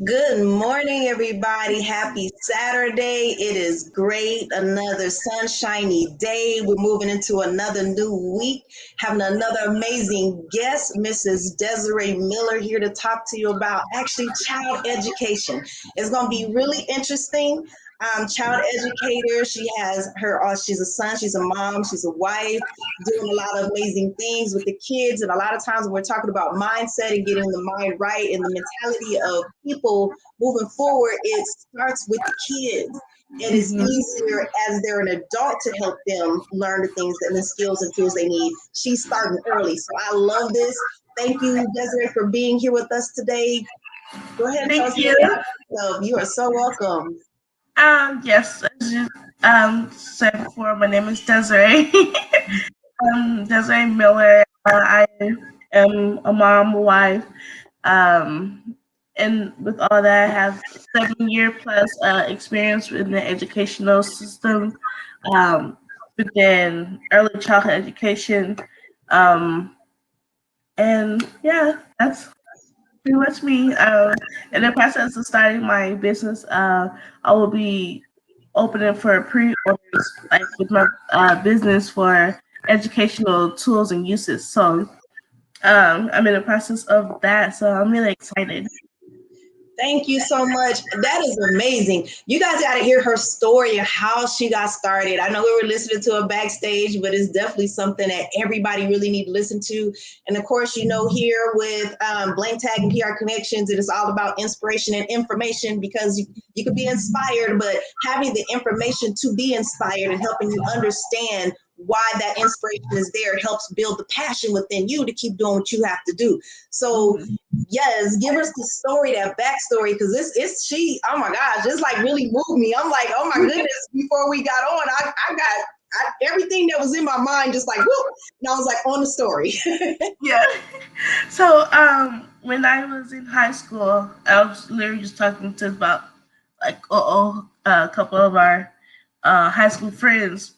Good morning, everybody. Happy Saturday. It is great. Another sunshiny day. We're moving into another new week. Having another amazing guest, Mrs. Desiree Miller, here to talk to you about actually child education. It's going to be really interesting. Child educator. She has her. She's a son. She's a mom. She's a wife. Doing a lot of amazing things with the kids. And a lot of times when we're talking about mindset and getting the mind right and the mentality of people moving forward, it starts with the kids. It is Mhm. easier as they're an adult to help them learn the things and the skills and tools they need. She's starting early. So I love this. Thank you, Desiree, for being here with us today. Go ahead and tell us Thank a you. little bit about yourself. You are so welcome. Yes, as you said before, my name is Desiree. Desiree Miller. I am a mom, a wife, and with all that, I have 7 year plus experience in the educational system, um, within early childhood education, um, and yeah, that's pretty much me. In the process of starting my business, I will be opening for pre-orders, like with my business for educational tools and uses. So I'm in the process of that. So I'm really excited. Thank you so much. That is amazing. You guys got to hear her story and how she got started. I know we were listening to her backstage, but it's definitely something that everybody really need to listen to. And of course, here with Blank Tag and PR Connections, it is all about inspiration and information because you could be inspired, but having the information to be inspired and helping you understand why that inspiration is there helps build the passion within you to keep doing what you have to do. So Mhm. yes, give us the story, that backstory, because it's she. Oh my gosh, it's like really moved me. I'm like, oh my goodness. Before we got on, everything that was in my mind just like whoop, and I was like on the story. Yeah. So when I was in high school, I was literally just talking to about like a couple of our high school friends.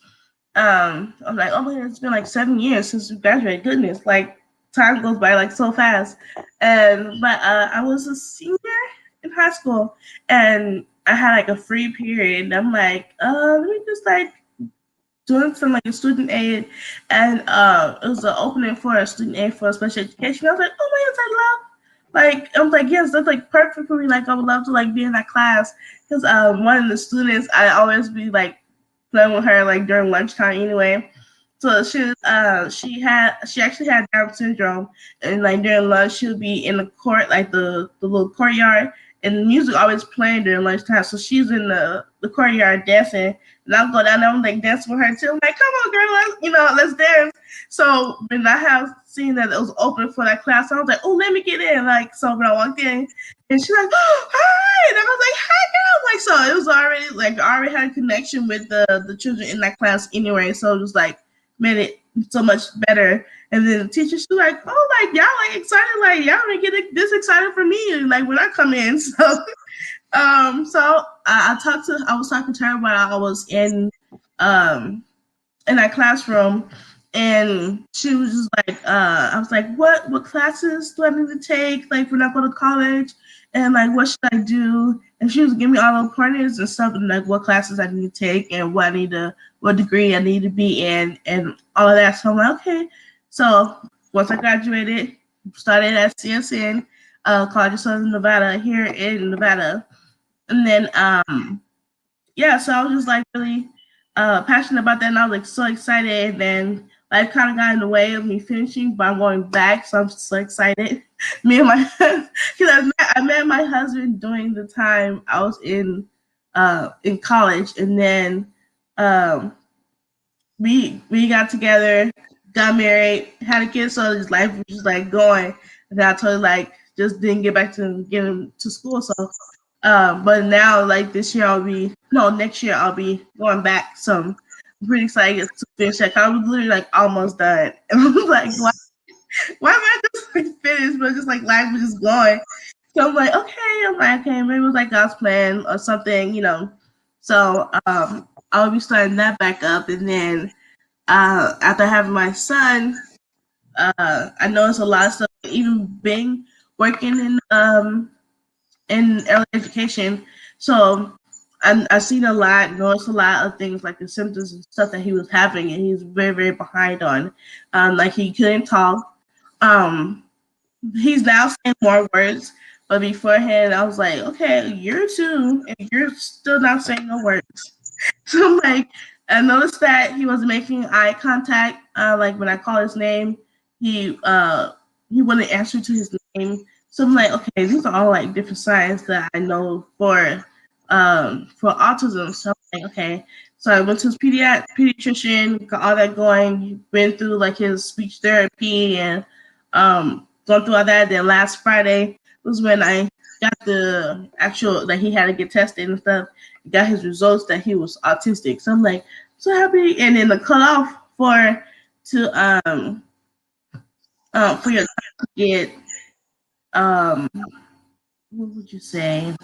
I'm like, oh my god, it's been like 7 years since we graduated. Goodness, like time goes by like so fast. And but I was a senior in high school, and I had like a free period. And I'm like, let me just like doing some like a student aid, and it was an opening for a student aid for special education. I was like, oh my gosh, I love. Like I was like, yes, that's like perfect for me. Like I would love to like be in that class because one of the students I always be like playing with her like during lunchtime anyway. So she actually had Down syndrome, and like during lunch she would be in the court, like the little courtyard, and the music always playing during lunchtime. So she's in the courtyard dancing, and I'll go down there and like dancing with her too. I'm like, come on, girl, let's dance. So when I have seen that it was open for that class, I was like, oh, let me get in. Like so when I walked in, and she's like, oh, hi, and I was like, hi, girl. Like so it was already like I already had a connection with the children in that class anyway. So it was like made it so much better. And then the teacher, she's like, oh, like y'all like excited, like y'all don't get this excited for me, like when I come in. I was talking to her while I was in that classroom, and she was just like, I was like, what classes do I need to take, like when I go to college, and like what should I do? And she was giving me all the pointers and stuff, and like what classes I need to take and what degree I need to be in, and all of that. So I'm like, okay. So once I graduated, started at CSN, College of Southern Nevada here in Nevada, and then yeah, so I was just like really passionate about that, and I was like so excited. And then life kind of got in the way of me finishing, but I'm going back, so I'm so excited. Me and my because I met my husband during the time I was in college, and then um, we got together, got married, had a kid, so his life was just like going. And then I totally like just didn't get back to getting to school, so but now, like this year, next year I'll be going back. So I'm pretty excited to finish that. I was literally like almost done, and I was like, why am I just like finished? But just like life was just going. So I'm like, okay, maybe it was like God's plan or something. So I'll be starting that back up, and then after having my son, I noticed a lot of stuff, even being working in in early education. So I seen a lot, noticed a lot of things like the symptoms and stuff that he was having, and he's very, very behind on. Like he couldn't talk. Um, he's now saying more words, but beforehand I was like, okay, you're two, and you're still not saying no words. So I'm like, I noticed that he was making eye contact. Like when I call his name, he wouldn't answer to his name. So I'm like, okay, these are all like different signs that I know for autism. So I'm like, okay. So I went to his pediatrician, got all that going, went through like his speech therapy and gone through all that. Then last Friday was when I got the actual that he had to get tested and stuff. Got his results that he was autistic. So I'm like so happy. And then the cutoff for your to get what would you say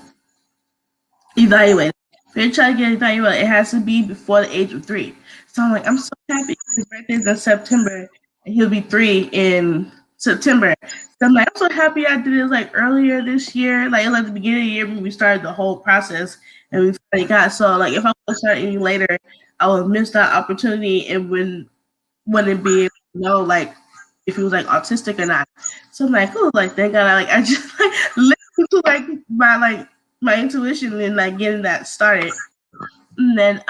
evaluated. For your child to get evaluated, it has to be before the age of 3. So I'm like, I'm so happy his birthday's in September and he'll be 3 in September. So I'm like, I'm so happy I did it like earlier this year, like at the beginning of the year when we started the whole process and we finally got. So like if I would start any later, I would miss that opportunity and wouldn't be able to know like if he was like autistic or not. So I'm like, oh, like thank God I just like listened to my intuition and like getting that started. And then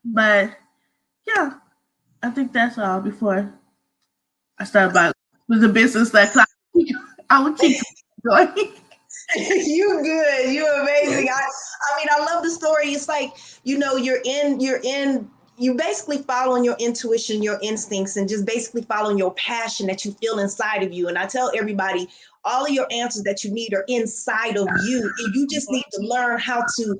but yeah, I think that's all before I start about with the business that I would keep going. You good. You amazing. I mean, I love the story. It's like, you basically following your intuition, your instincts, and just basically following your passion that you feel inside of you. And I tell everybody, all of your answers that you need are inside of you. And you just need to learn how to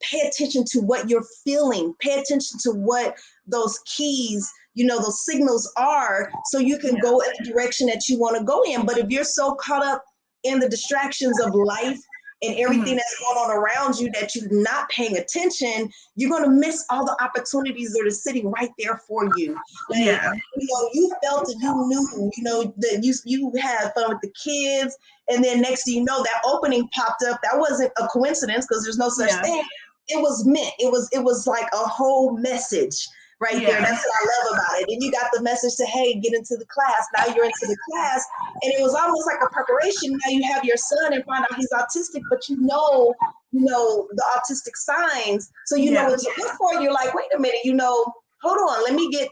pay attention to what you're feeling, pay attention to what those keys, those signals are, so you can go in the direction that you want to go in. But if you're so caught up in the distractions of life and everything that's going on around you that you're not paying attention, you're going to miss all the opportunities that are sitting right there for you. Like, you felt it, you knew, that you had fun with the kids. And then next thing you know, that opening popped up. That wasn't a coincidence because there's no such thing. It was meant. It was like a whole message right there. That's what I love about it. And you got the message to, hey, get into the class. Now you're into the class. And it was almost like a preparation. Now you have your son and find out he's autistic, but you know the autistic signs. So you know what to look for. You're like, wait a minute, hold on, let me get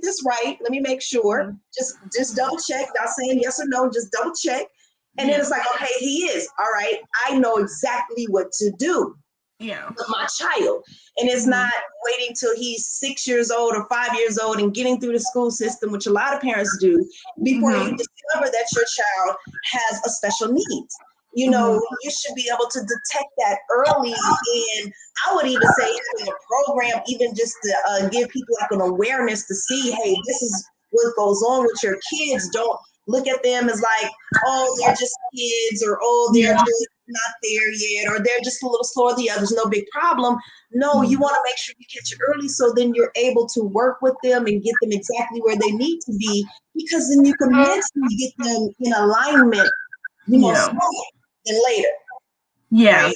this right. Let me make sure. Just double check, not saying yes or no, just double check. And then it's like, okay, he is. All right, I know exactly what to do. With my child. And it's not waiting till he's 6 years old or 5 years old and getting through the school system, which a lot of parents do, before you discover that your child has a special needs. You should be able to detect that early. And I would even say having a program, even just to give people like an awareness to see, hey, this is what goes on with your kids. Don't look at them as like, oh, they're just kids, or oh, they're just not there yet, or they're just a little slower than the others, no big problem. No, you want to make sure you catch it early, so then you're able to work with them and get them exactly where they need to be, because then you can mentally get them in alignment, sooner than later. Right? Yeah.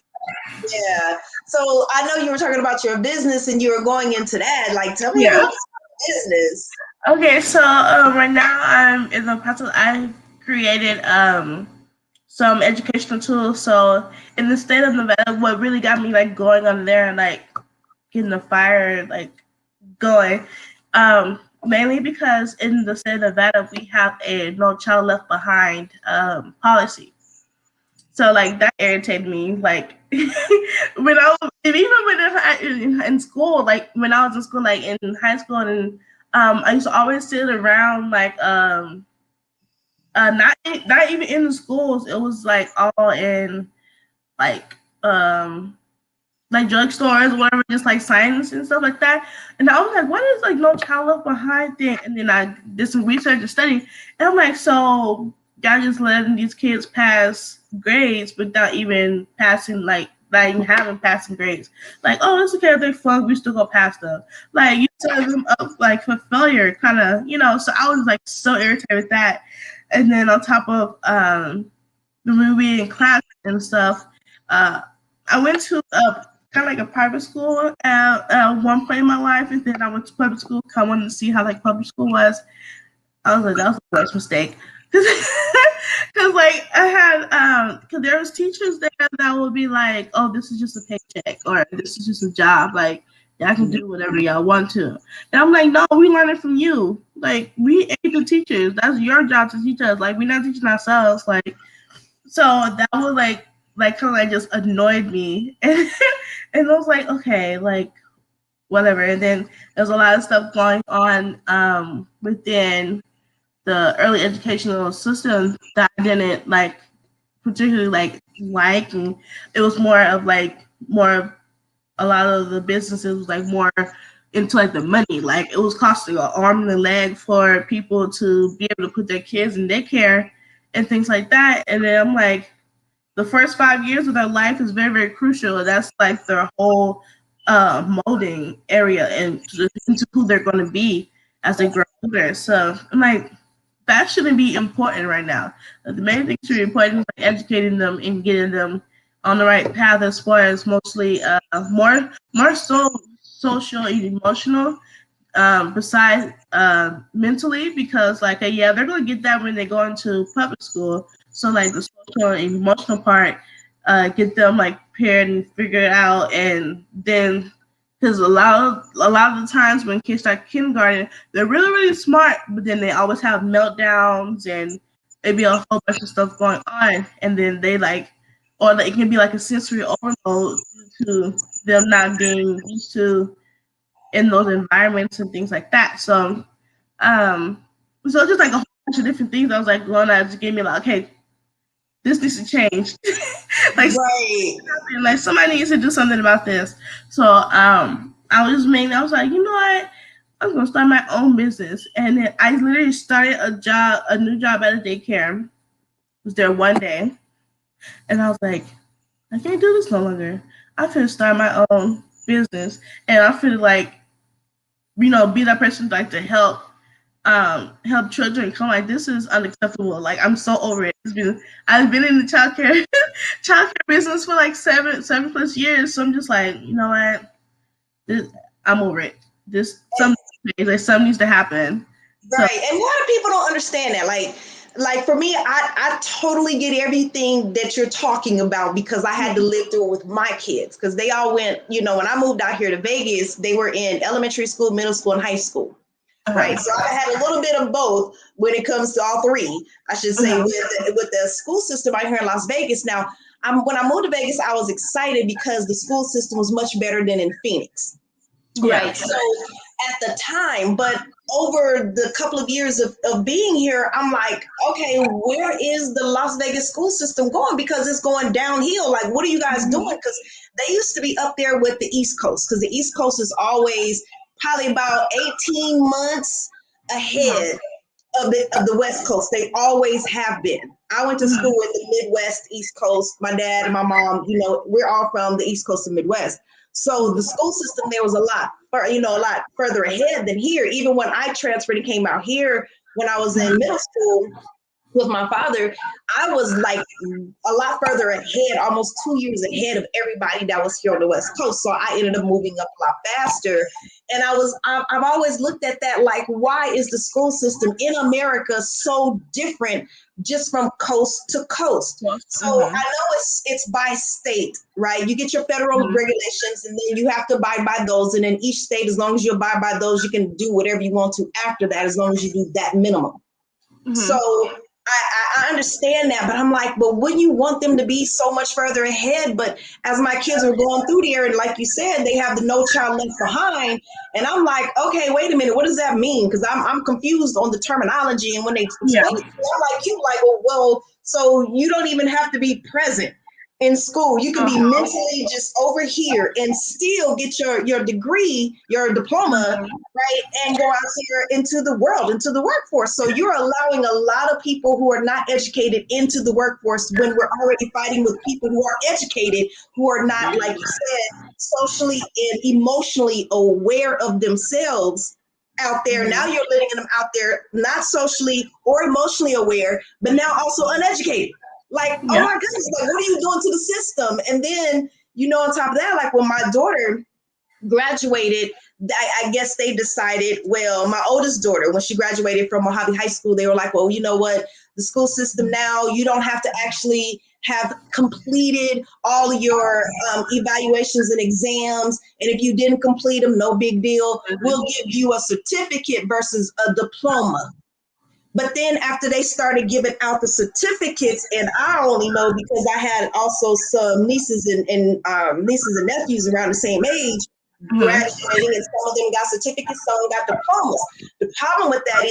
So I know you were talking about your business and you were going into that. Like, tell me about business. Okay, so right now I'm in the process. I created some educational tools. So in the state of Nevada, what really got me like going on there and like getting the fire like going, mainly because in the state of Nevada we have a No Child Left Behind policy. So like that irritated me. Like when I was, and even when in school, like when I was in school, like in high school, and I used to always sit around like not even in the schools. It was like all in like drugstores or whatever, just like signs and stuff like that. And I was like, what is like No Child Left Behind thing? And then I did some research and study, and I'm like, so y'all just letting these kids pass grades without even passing, like not even having passing grades. Like, oh, it's okay if they flunk, we still go past them. Like you set them up like for failure, kind of, So I was like so irritated with that. And then on top of the movie and class and stuff, I went to kind of like a private school at one point in my life, and then I went to public school. I wanted to see how like public school was. I was like, that was the worst mistake. Cause like I had cause there was teachers there that would be like, oh, this is just a paycheck or this is just a job, like y'all can do whatever y'all want to. And I'm like, no, we learn it from you. Like we ain't the teachers. That's your job to teach us. Like we're not teaching ourselves. Like so that was like kind of like just annoyed me. And I was like, okay, like whatever. And then there's a lot of stuff going on within the early educational system that I didn't like particularly like, and it was more of a lot of the businesses was like more into like the money. Like it was costing an arm and a leg for people to be able to put their kids in daycare and things like that. And then I'm like, the first 5 years of their life is very, very crucial. That's like their whole molding area and into who they're going to be as they grow older. So I'm like, that shouldn't be important right now. The main thing should be important is like educating them and getting them on the right path as far as mostly more so social and emotional besides mentally, because like yeah, they're gonna get that when they go into public school. So like the social and emotional part, get them like paired and figured out, and then because a lot of the times when kids start kindergarten, they're really really smart, but then they always have meltdowns and maybe a whole bunch of stuff going on, and then they like, or like, it can be like a sensory overload due to them not being used to in those environments and things like that. Um, so just like a whole bunch of different things. I was like going out just gave me like, okay, this needs to change. like, Right. like somebody needs to do something about this. So I was like, you know what? I'm gonna start my own business. And then I literally started a new job at a daycare. I was there one day, and I was like, I can't do this no longer. I could start my own business, and I feel like, be that person like to help children come. Like this is unacceptable. Like I'm so over it. I've been in the childcare business for like seven plus years. So I'm just like, you know what? I'm over it. Something needs to happen. Right. And a lot of people don't understand that. Like for me, I totally get everything that you're talking about because I had to live through it with my kids because they all went, when I moved out here to Vegas, they were in elementary school, middle school, and high school. Right. So I had a little bit of both when it comes to all three, I should say, with the school system out here in Las Vegas. Now, when I moved to Vegas, I was excited because the school system was much better than in Phoenix. Yeah. Right. So at the time, but over the couple of years of being here, I'm like, okay, where is the Las Vegas school system going? Because it's going downhill. Like, what are you guys doing? Because they used to be up there with the East Coast because the East Coast is always probably about 18 months ahead of the West Coast. They always have been. I went to school with the Midwest, East Coast. My dad and my mom, we're all from the East Coast and Midwest. So the school system there was a lot further ahead than here. Even when I transferred and came out here, when I was in middle school with my father, I was like a lot further ahead, almost 2 years ahead of everybody that was here on the West Coast. So I ended up moving up a lot faster. And I've always looked at that like, why is the school system in America so different just from coast to coast? So I know it's by state, right? You get your federal regulations and then you have to abide by those. And in each state, as long as you abide by those, you can do whatever you want to after that, as long as you do that minimum. So I understand that, but I'm like, but wouldn't you want them to be so much further ahead? But as my kids were going through there, and like you said, they have the No Child Left Behind, and I'm like, okay, wait a minute, what does that mean? Because I'm confused on the terminology, and when they explain it to me, I'm like, well, so you don't even have to be present in school. You can be mentally just over here and still get your degree, your diploma, right, and go out here into the world, into the workforce. So you're allowing a lot of people who are not educated into the workforce when we're already fighting with people who are educated, who are not, like you said, socially and emotionally aware of themselves out there. Now you're letting them out there not socially or emotionally aware, but now also uneducated. Like, oh Yeah. my goodness, like, what are you doing to the system? And then, on top of that, like when my daughter graduated, I guess they decided, well, my oldest daughter, when she graduated from Mojave High School, they were like, well, you know what? The school system now, you don't have to actually have completed all your evaluations and exams. And if you didn't complete them, no big deal. We'll give you a certificate versus a diploma. But then after they started giving out the certificates, and I only know because I had also some nieces and nephews around the same age Mm-hmm. graduating, and some of them got certificates, some got diplomas. The problem with that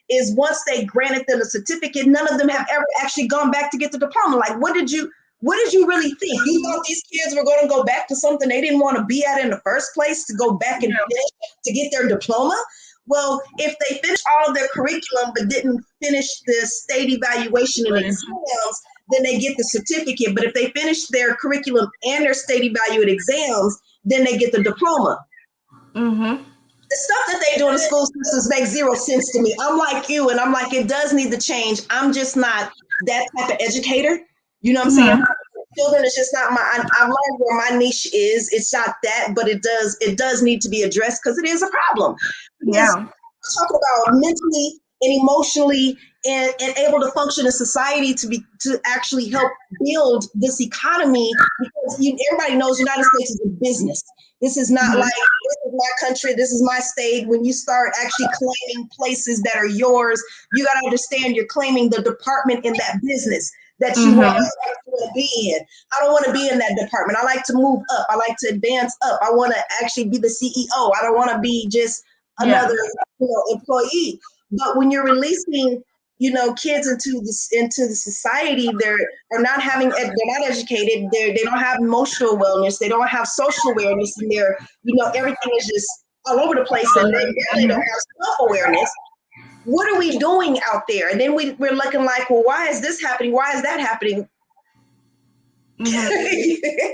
is once they granted them a certificate, none of them have ever actually gone back to get the diploma. Like, what did you really think? You thought these kids were going to go back to something they didn't want to be at in the first place, to go back and finish to get their diploma? Well, if they finished all of their curriculum but didn't finish the state evaluation and exams, then they get the certificate. But if they finish their curriculum and their state evaluate exams, then they get the diploma. Mm-hmm. The stuff that they do in the school systems makes zero sense to me. I'm like you, and I'm like, it does need to change. I'm just not that type of educator. You know what I'm saying? Mm-hmm. Children is just not my. I've learned where my niche is. It's not that, but it does need to be addressed because it is a problem. Because Yeah. talking about mentally and emotionally and able to function in society to actually help build this economy, because everybody knows the United States is a business. This is not Mm-hmm. like, this is my country, this is my state. When you start actually claiming places that are yours, you got to understand you're claiming the department in that business that you want Mm-hmm. to be in. I don't want to be in that department. I like to move up. I like to advance up. I want to actually be the CEO. I don't want to be just another Yeah. employee. But when you're releasing kids into the society, they're not educated, they don't have emotional wellness, they don't have social awareness, and everything is just all over the place, and they barely don't have self-awareness. What are we doing out there? And then we're looking like, well, why is this happening, why is that happening? Mm-hmm.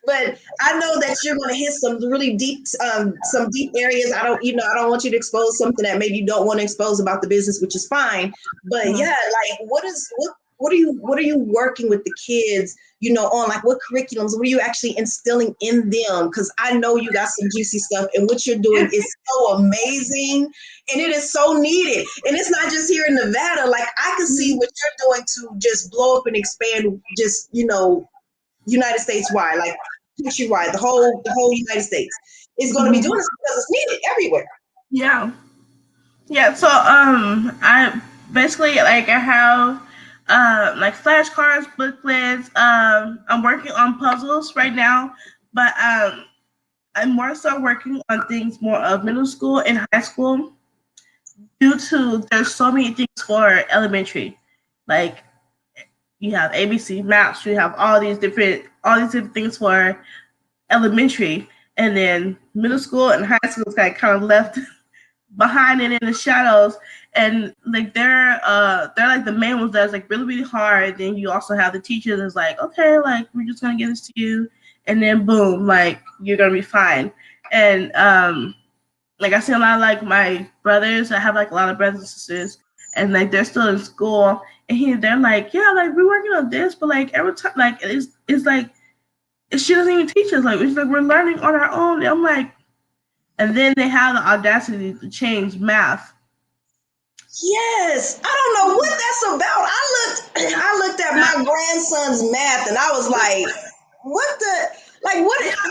But I know that you're going to hit some really deep, some deep areas. I don't want you to expose something that maybe you don't want to expose about the business, which is fine. But yeah, like, what are you working with the kids, on, like, what curriculums, what are you actually instilling in them? Because I know you got some juicy stuff, and what you're doing is so amazing, and it is so needed. And it's not just here in Nevada. Like, I can see what you're doing to just blow up and expand, just United States wide, like countrywide, the whole United States is going to be doing this because it's needed everywhere. Yeah. Yeah. So I basically, like, I have like flashcards, booklets. I'm working on puzzles right now, but I'm more so working on things more of middle school and high school, due to there's so many things for elementary. Like, you have ABC maps, you have all these different things for elementary, and then middle school and high school is kind of left behind and in the shadows. And like they're like the main ones that's like really, really hard. Then you also have the teachers that's like, okay, like, we're just gonna give this to you, and then boom, like, you're gonna be fine. And like, I see a lot of, like, my brothers. I have like a lot of brothers and sisters, and like they're still in school, and they're like, yeah, like, we're working on this, but like every time, like, it's like, she doesn't even teach us. Like, it's like we're learning on our own. And I'm like, and then they have the audacity to change math. Yes, I don't know what that's about. I looked at my grandson's math, and I was like, what happened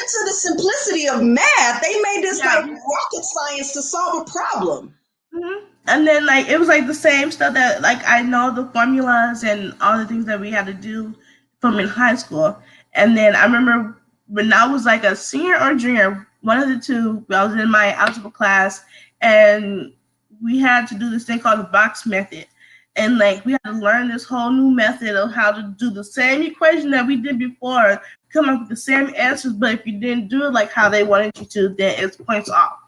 to the simplicity of math? They made this like rocket science to solve a problem. Mm-hmm. And then, like, it was like the same stuff that, like, I know the formulas and all the things that we had to do from in high school. And then I remember when I was like a senior or junior, one of the two, I was in my algebra class, and we had to do this thing called the box method. And like, we had to learn this whole new method of how to do the same equation that we did before, come up with the same answers, but if you didn't do it like how they wanted you to, then it's points off.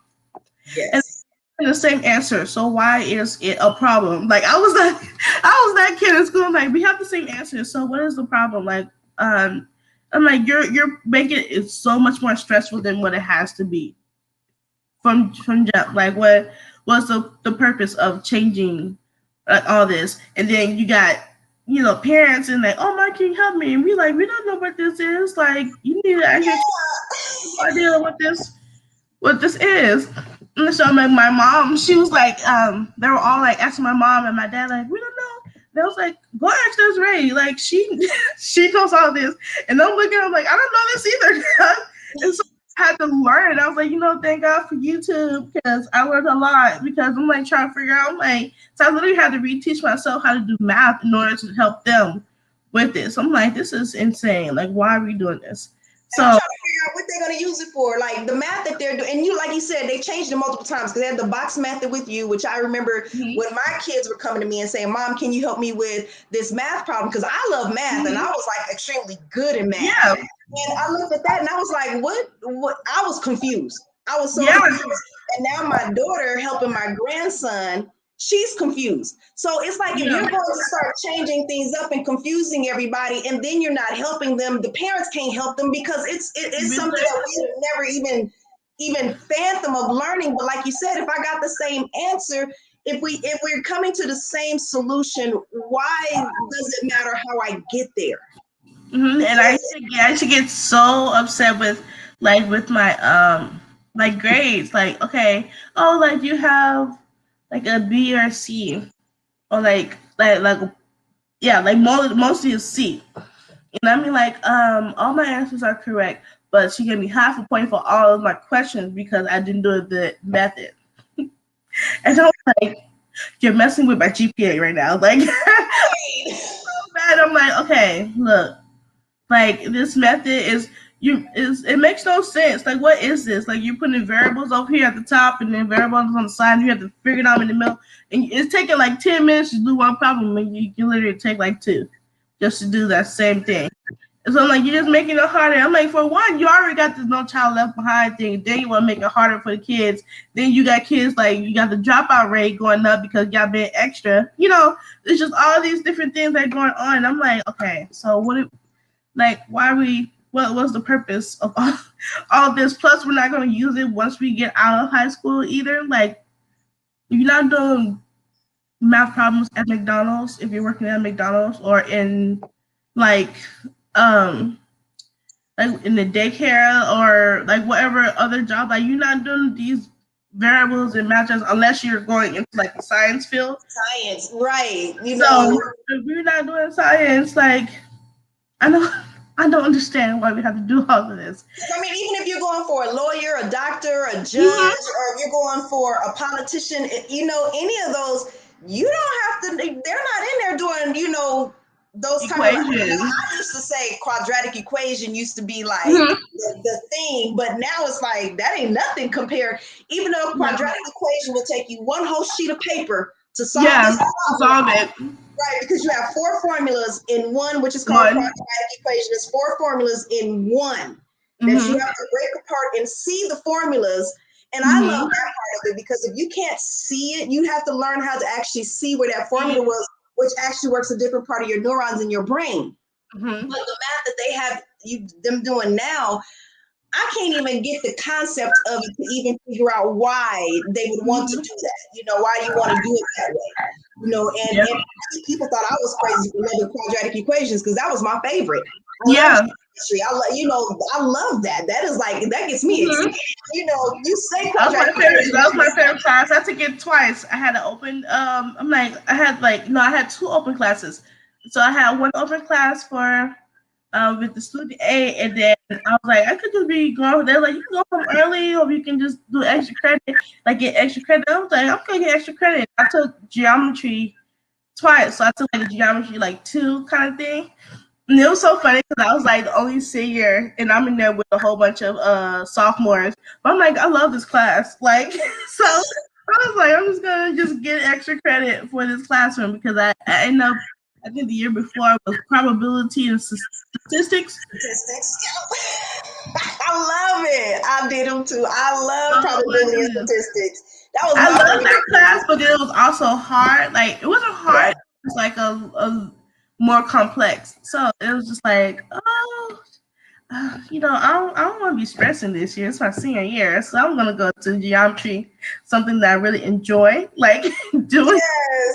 Yes. And the same answer. So why is it a problem? Like, I was that kid in school. Like, we have the same answer. So what is the problem? Like, I'm like, you're making it so much more stressful than what it has to be. From jump, like, what's the purpose of changing all this? And then you got parents and like, oh my, can you help me? And we like, we don't know what this is. Like, you need to actually Yeah. idea what this is. And so my mom, she was like, they were all like asking my mom and my dad, like, we don't know. They was like, go ask Desiree. Like she she knows all this. And I'm looking, I'm like, I don't know this either. And so I had to learn. I was like, thank God for YouTube because I learned a lot because I'm like trying to figure out so I literally had to reteach myself how to do math in order to help them with this. I'm like, this is insane. Like, why are we doing this? And I'm So trying to figure out what they're going to use it for. Like the math that they're doing. And you, like you said, they changed it multiple times because they had the box method with you, which I remember when my kids were coming to me and saying, Mom, can you help me with this math problem? Because I love math and I was like extremely good in math. yeah. And I looked at that and I was like, what? I was confused. I was so Yeah. confused. And now my daughter helping my grandson, she's confused. So it's like if you're going to start changing things up and confusing everybody, and then you're not helping them, the parents can't help them because it's something that we never even phantom of learning. But like you said, if I got the same answer, if we're coming to the same solution, why does it matter how I get there? And I used to get so upset with my grades. Like, okay, oh, like you have like a B or a C, or like mostly a C. And I mean, like, all my answers are correct, but she gave me half a point for all of my questions because I didn't do the method. And I was like, you're messing with my GPA right now. Like, so bad. I'm like, okay, look, like this method it makes no sense. Like, what is this? Like, you're putting variables over here at the top and then variables on the side, and you have to figure it out in the middle. And it's taking like 10 minutes to do one problem, and you can literally take like 2 just to do that same thing. And so I'm like, you're just making it harder. I'm like, for one, you already got this No Child Left Behind thing. Then you want to make it harder for the kids. Then you got kids, like, you got the dropout rate going up because y'all been extra. It's just all these different things that are going on. And I'm like, okay, so what's the purpose of all this? Plus, we're not going to use it once we get out of high school either. Like, if you're not doing math problems at McDonald's, if you're working at McDonald's or in like in the daycare or like whatever other job, like you're not doing these variables and matches unless you're going into like the science field. Science, right? So if you're not doing science, like I don't understand why we have to do all of this. I mean, even if you're going for a lawyer, a doctor, a judge, or if you're going for a politician, any of those, you don't have to. They're not in there doing, those kind of. I used to say quadratic equation used to be like the thing, but now it's like that ain't nothing compared. Even though a quadratic equation will take you one whole sheet of paper to solve solve it. Right, because you have 4 formulas in one, which is called quadratic equation. There's 4 formulas in one that you have to break apart and see the formulas. And I love that part of it because if you can't see it, you have to learn how to actually see where that formula was, which actually works a different part of your neurons in your brain. But the math that they have them doing now, I can't even get the concept of it to even figure out why they would want to do that. Why you want to do it that way. And people thought I was crazy for loving quadratic equations because that was my favorite. I love that. That is like, that gets me excited. You say quadratic equations. That was my favorite class. I took it twice. I had an open, I had 2 open classes. So I had one open class for with the student A, and then I was like, I could just be going. They're like, you can go home early, or you can just do extra credit, like get extra credit. I was like, I'm gonna get extra credit. I took geometry twice, so I took like a geometry 2 kind of thing. And it was so funny because I was like the only senior, and I'm in there with a whole bunch of sophomores. But I'm like, I love this class, like so. I was like, I'm just gonna get extra credit for this classroom because I end up. I think the year before was probability and statistics. I love it. I did them too. I love probability and statistics. I love that class, but it was also hard. Like, it wasn't hard. It was like a more complex. So it was just like, I don't want to be stressing this year. It's my senior year, so I'm gonna go to geometry, something that I really enjoy, like doing.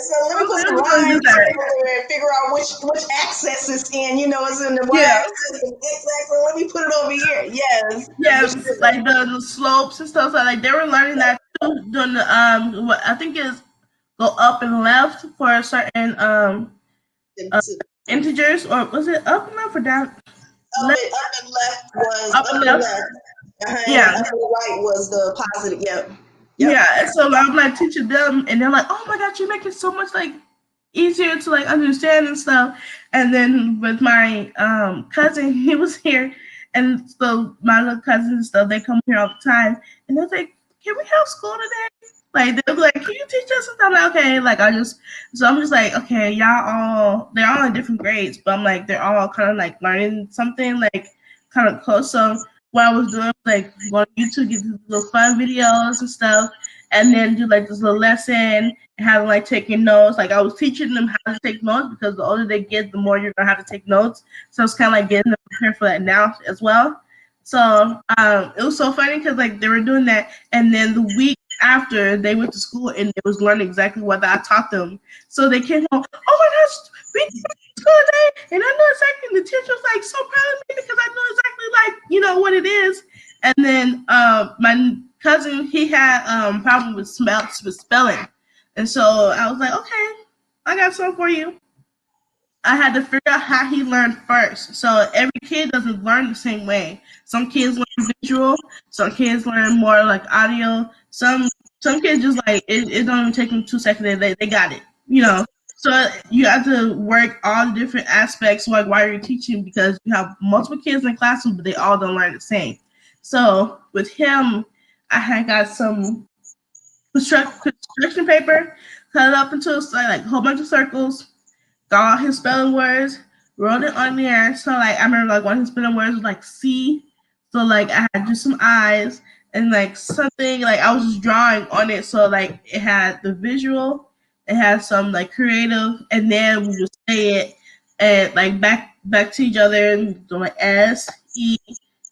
So let me put some lines together and figure out which axis it's in. It's in the y-axis and x-axis. Let me put it over here. Yes. Yeah, like the slopes and stuff. So like they were learning that too doing the what I think is go up and left for a certain integers, or was it up and left or down? Up and left was up and left. Yeah. Up and right was the positive. Yep. Yeah. So I'm like teaching them, and they're like, "Oh my God, you make it so much like easier to like understand and stuff." And then with my cousin, he was here, and so my little cousins and stuff, they come here all the time, and they're like, "Can we have school today?" Like they're like, "Can you teach us?" And I'm like, "Okay." Like I'm just like, "Okay, they're all in different grades, but I'm like, they're all kind of like learning something like kind of close." So what I was doing, like going to YouTube, get these little fun videos and stuff, and then do like this little lesson and have them like taking notes. Like I was teaching them how to take notes because the older they get, the more you're gonna have to take notes. So it's kind of like getting them prepared for that now as well. So it was so funny because like they were doing that, and then the week after they went to school and they was learning exactly what I taught them. So they came home, "Oh my gosh, we did school today, and I know exactly." The teacher was like so proud of me because I know exactly like what it is. And then my cousin, he had problem with spelling, and so I was like, "Okay, I got something for you." I had to figure out how he learned first. So every kid doesn't learn the same way. Some kids learn visual, some kids learn more like audio. Some kids just like it don't even take them 2 seconds. They got it. So you have to work all the different aspects like while you're teaching because you have multiple kids in the classroom, but they all don't learn the same. So with him, I had got some construction paper, cut it up into like a whole bunch of circles, got all his spelling words, wrote it on there. So like I remember like one of his spelling words was like C. So like I had just some eyes and like something like I was just drawing on it. So like it had the visual, it had some like creative, and then we would say it and like back to each other and doing like S E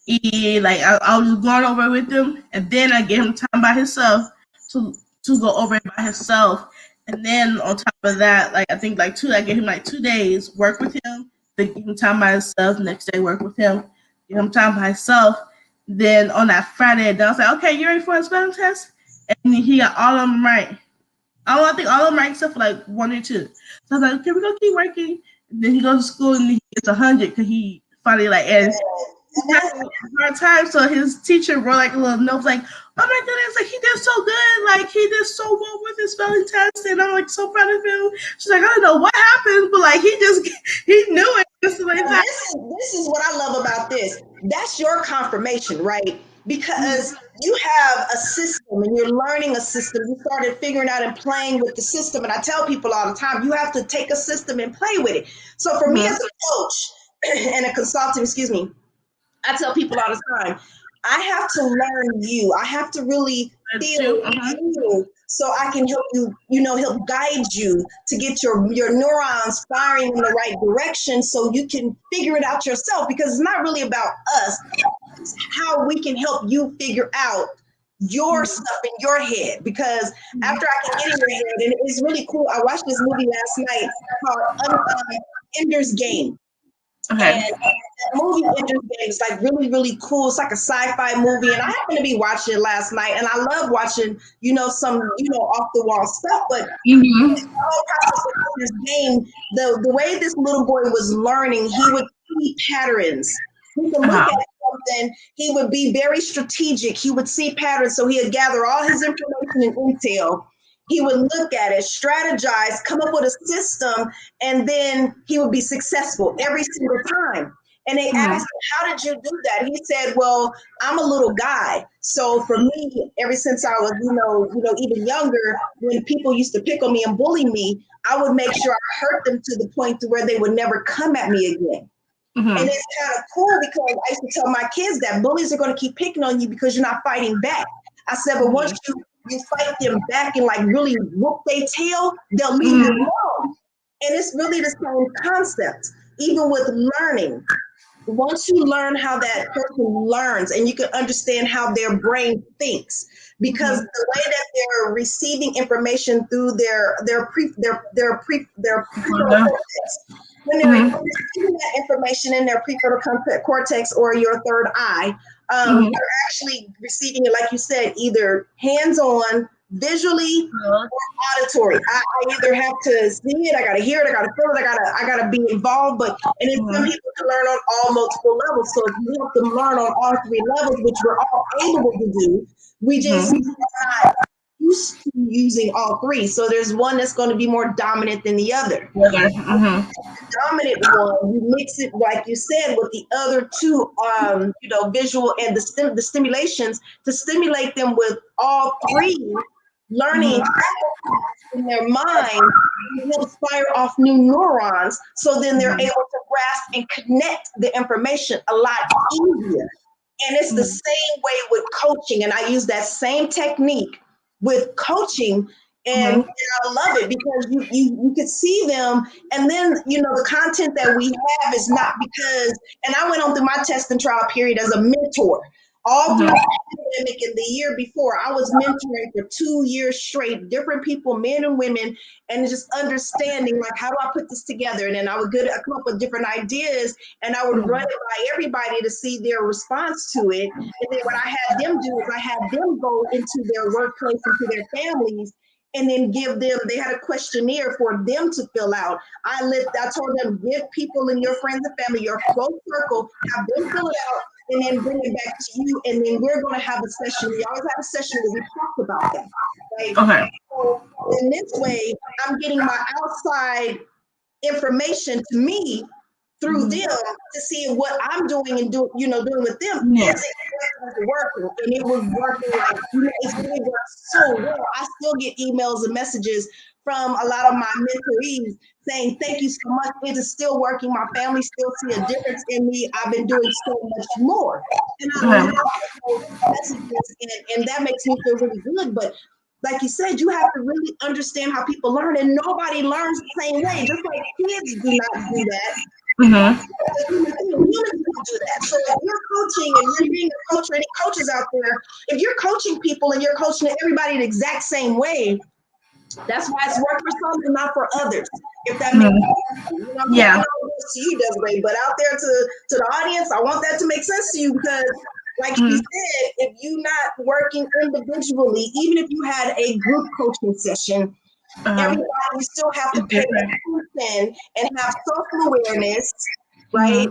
E. Like I was just going over it with him, and then I gave him time by himself to go over it by himself. And then on top of that, like I think like I gave him like 2 days work with him, then give him time by himself. Next day work with him, give him time by himself. Then on that Friday, I was like, "Okay, you ready for a spelling test?" And he got all of them right. I think all of them right except for like 1 or 2. So I was like, "Okay, we're gonna keep working." And then he goes to school and he gets 100 because he finally like and hard time. So his teacher wrote like a little note like, "Oh my goodness, like he did so good, like he did so well with his spelling test, and I'm like so proud of him." She's like, "I don't know what happened, but like he knew it." This is what I love about this. That's your confirmation, right? Because you have a system and you're learning a system. You started figuring out and playing with the system. And I tell people all the time, you have to take a system and play with it. So for me as a coach and a consultant, I tell people all the time, I have to learn you. I have to really feel you so I can help you, help guide you to get your neurons firing in the right direction so you can figure it out yourself, because it's not really about us. It's how we can help you figure out your stuff in your head, because after I can get in your head, and it's really cool. I watched this movie last night called Ender's Game. Okay. And that movie Ender's Game is like really, really cool. It's like a sci-fi movie, and I happened to be watching it last night. And I love watching, some, off the wall stuff. But the whole process of this game, the way this little boy was learning, he would see patterns. He could look at something. He would be very strategic. He would see patterns, so he would gather all his information and intel. He would look at it, strategize, come up with a system, and then he would be successful every single time. And they asked him, "How did you do that?" He said, "Well, I'm a little guy. So for me, ever since I was, even younger, when people used to pick on me and bully me, I would make sure I hurt them to the point to where they would never come at me again." And it's kind of cool because I used to tell my kids that bullies are going to keep picking on you because you're not fighting back. I said, but once you fight them back and like really whoop their tail, they'll leave you alone. And it's really the same concept, even with learning. once you learn how that person learns and you can understand how their brain thinks, because the way that they're receiving information through their prefrontal cortex, when they're receiving that information in their prefrontal cortex or your third eye, you're actually receiving it, like you said, either hands-on, visually, or auditory. I either have to see it, I gotta hear it, I gotta feel it, I gotta be involved. But and then some people can learn on all multiple levels. So if you have to learn on all three levels, which we're all able to do, we just not used to using all three. So there's one that's going to be more dominant than the other. The dominant one, you mix it, like you said, with the other two, visual and the stimulations to stimulate them with all three learning in their mind will fire off new neurons. So then they're able to grasp and connect the information a lot easier. And it's the same way with coaching. And I use that same technique with coaching. And I love it because you could see them. And then, the content that we have is not because, and I went on through my test and trial period as a mentor. All through the pandemic and the year before, I was mentoring for 2 years straight, different people, men and women, and just understanding, like, how do I put this together? And then I would come up with different ideas, and I would run it by everybody to see their response to it. And then what I had them do is I had them go into their workplace, into their families, and then they had a questionnaire for them to fill out. I told them, give people in your friends and family, your close circle, have them fill it out, and then bring it back to you. And then we're going to have a session. We always have a session where we talk about that. Right? Okay. So in this way, I'm getting my outside information to me through them to see what I'm doing and doing with them. Yes, it was working, and it was working like it's really worked so well. I still get emails and messages from a lot of my mentorees saying, "Thank you so much. It is still working. My family still see a difference in me. I've been doing so much more." And I love those messages, and that makes me feel really good. But like you said, you have to really understand how people learn, and nobody learns the same way. Just like kids do not do that. Humans don't do that. So if you're coaching and you're being a coach, or any coaches out there, if you're coaching people and you're coaching everybody the exact same way, that's why it's worked for some and not for others. If that makes sense. I know it's to you, Desiree, but out there to the audience, I want that to make sense to you because, like you said, if you're not working individually, even if you had a group coaching session, everybody still have to pay attention and have social awareness, right?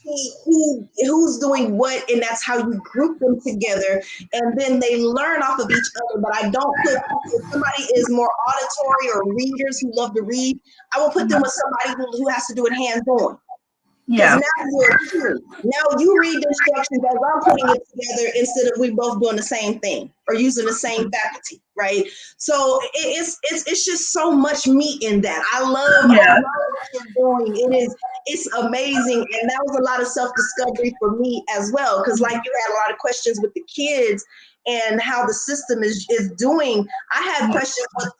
See who's doing what, and that's how you group them together, and then they learn off of each other. But I don't put, if somebody is more auditory or readers who love to read, I will put them with somebody who has to do it hands-on. Yeah. Now you read the instructions as I'm putting it together instead of we both doing the same thing or using the same faculty, right? So it's just so much meat in that. I love what you're doing. It's amazing, and that was a lot of self-discovery for me as well. Because like you had a lot of questions with the kids and how the system is doing. I had questions with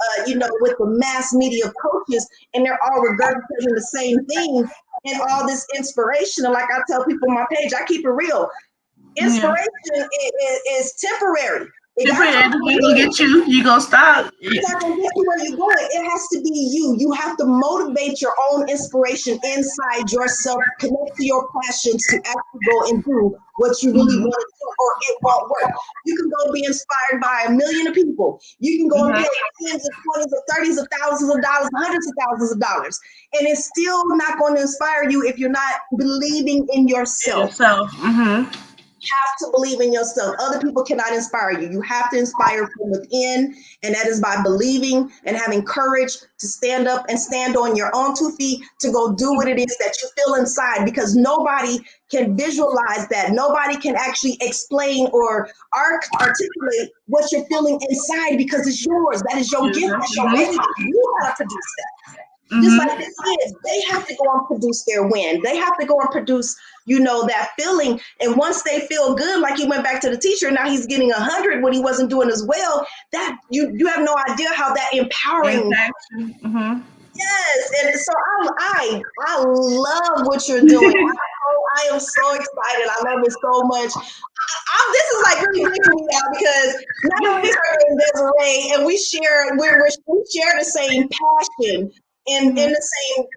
with the mass media coaches, and they're all regurgitating the same thing. And all this inspiration, and like I tell people on my page, I keep it real. Inspiration is temporary. It's not gonna get you. You gonna stop. It's not gonna get you where you're going. It has to be you. You have to motivate your own inspiration inside yourself. Connect to your passions to actually go and do what you really want to do, or it won't work. You can go be inspired by 1 million people. You can go and pay tens of 20s of 30s of thousands of dollars, hundreds of thousands of dollars, and it's still not going to inspire you if you're not believing in yourself. You have to believe in yourself. Other people cannot inspire you. You have to inspire from within, and that is by believing and having courage to stand up and stand on your own 2 feet to go do what it is that you feel inside, because nobody can visualize that. Nobody can actually explain or articulate what you're feeling inside, because it's yours. That is your gift. That's your baby. You gotta produce that. Just like the kids, they have to go and produce their win. They have to go and produce, that feeling. And once they feel good, like he went back to the teacher, now he's getting 100 when he wasn't doing as well. That you have no idea how that empowering. Yes, and so I love what you're doing. I am so excited. I love it so much. This is like really big for me now because not only is her name Desiree, and we share the same passion in the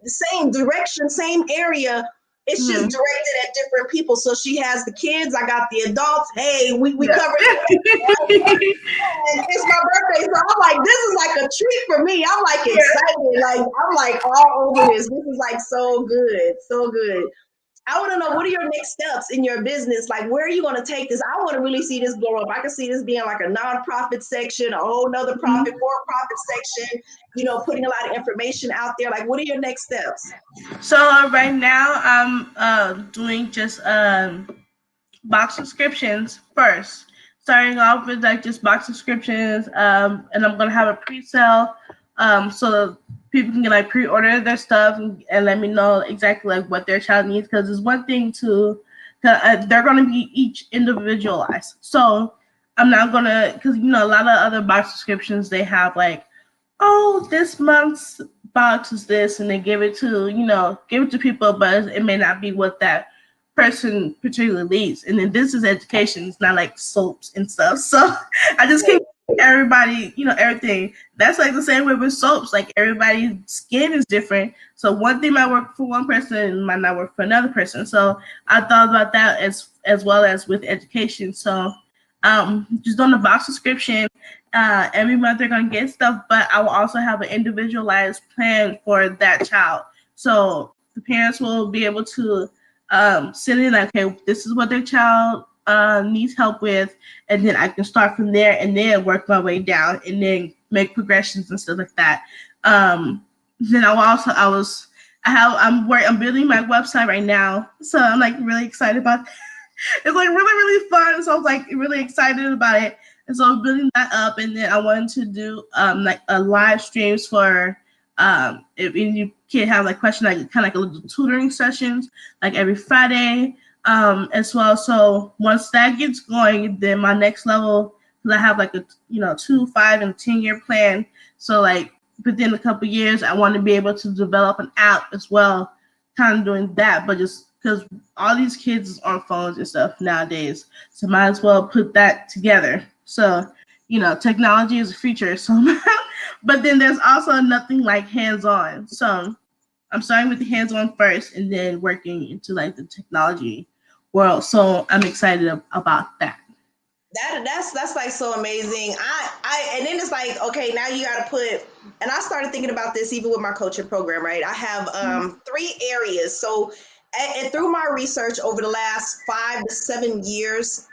same direction, same area. It's just directed at different people. So she has the kids, I got the adults. Hey, we covered it. And it's my birthday, so I'm like, this is like a treat for me. I'm like excited, like I'm like all over this. This is like so good, so good. I want to know, what are your next steps in your business? Like, where are you going to take this? I want to really see this blow up. I can see this being like a nonprofit section, a whole nother profit, for-profit section, putting a lot of information out there. Like, what are your next steps? So right now I'm doing just box subscriptions first. Starting off with like just box subscriptions, and I'm gonna have a pre-sale, so people can like pre-order their stuff and let me know exactly like what their child needs. Because it's one thing they're gonna be each individualized. So I'm not gonna, because a lot of other box subscriptions, they have like, oh, this month's box is this, and they give it to people, but it may not be what that person particularly leads. And then this is education. It's not like soaps and stuff. So I just keep everybody, everything. That's like the same way with soaps. Like everybody's skin is different. So one thing might work for one person and might not work for another person. So I thought about that as well as with education. So just on the box subscription, every month they're gonna get stuff, but I will also have an individualized plan for that child. So the parents will be able to send in like, okay, this is what their child needs help with, and then I can start from there and then work my way down and then make progressions and stuff like that. Then I'm building my website right now, so I'm like really excited about that. It's like really, really fun. So I was like really excited about it. And so I'm building that up, and then I wanted to do like a live streams for if you can have like question, like kind of like a little tutoring sessions like every Friday as well. So once that gets going, then my next level, because I have like a 2, 5, and 10-year plan. So like within a couple years, I want to be able to develop an app as well, kind of doing that, but just because all these kids is on phones and stuff nowadays, so might as well put that together. So technology is a feature. So but then there's also nothing like hands-on. So I'm starting with the hands-on first and then working into like the technology world. So I'm excited about that. That's like so amazing. I and then it's like, okay, now you got to put, and I started thinking about this even with my coaching program, right? I have 3 areas. So and through my research over the last 5 to 7 years,